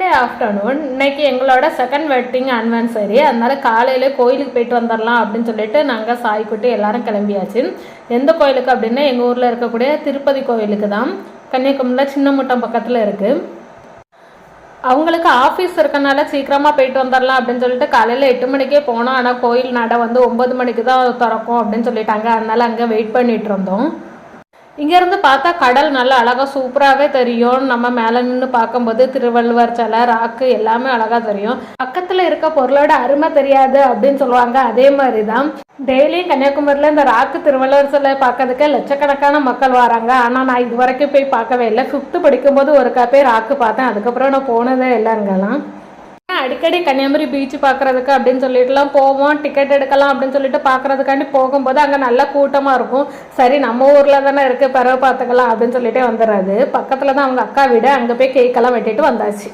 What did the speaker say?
Friday afternoon இன்னைக்கு எங்களோட second wedding anniversary. அதனால காலையில கோயிலுக்கு போயிட்டு வந்துடலாம் அப்படின்னு சொல்லிட்டு நாங்கள் சாய்க்குட்டி எல்லாரும் கிளம்பியாச்சு. எந்த கோயிலுக்கு அப்படின்னா எங்கள் ஊரில் இருக்கக்கூடிய திருப்பதி கோயிலுக்கு தான். கன்னியாகுமரியில் சின்ன முட்டம் பக்கத்தில் இருக்குது. அவங்களுக்கு ஆஃபீஸ் இருக்கனால சீக்கிரமாக போயிட்டு வந்துடலாம் அப்படின்னு சொல்லிட்டு காலையில் 8 மணிக்கே போனோம். ஆனால் கோயில் நடை வந்து 9 மணிக்கு தான் திறக்கும் அப்படின்னு சொல்லிட்டாங்க. அதனால அங்கே வெயிட் பண்ணிட்டு இருந்தோம். இங்கேருந்து பார்த்தா கடல் நல்லா அழகாக சூப்பராகவே தெரியும். நம்ம மேலே நின்று பார்க்கும்போது திருவள்ளுவர் சிலை, ராக்கு எல்லாமே அழகாக தெரியும். பக்கத்தில் இருக்க பொருளோட அருமை தெரியாது அப்படின்னு சொல்லுவாங்க. அதே மாதிரி தான் டெய்லியும் கன்னியாகுமரியில் இந்த ராக்கு திருவள்ளுவர் சிலை பார்க்கறதுக்கு லட்சக்கணக்கான மக்கள் வராங்க. ஆனால் நான் இது வரைக்கும் போய் பார்க்கவே இல்லை. 5th படிக்கும்போது ஒரு போய் ராக்கு பார்த்தேன். அதுக்கப்புறம் நான் போனதே இல்லை அங்கெல்லாம். அடிக்கடி கன்னியாகுமரி பீச் பார்க்குறதுக்கு அப்படின்னு சொல்லிட்டுலாம் போவோம். டிக்கெட் எடுக்கலாம் அப்படின்னு சொல்லிட்டு பார்க்குறதுக்காண்டி போகும்போது அங்கே நல்லா கூட்டமாக இருக்கும். சரி நம்ம ஊரில் தானே இருக்குது, பிறகு பார்த்துக்கலாம் அப்படின்னு சொல்லிட்டே வந்துடுறது. பக்கத்தில் தான் அவங்க அக்கா வீடு. அங்கே போய் கேக்கெல்லாம் வெட்டிட்டு வந்தாச்சு.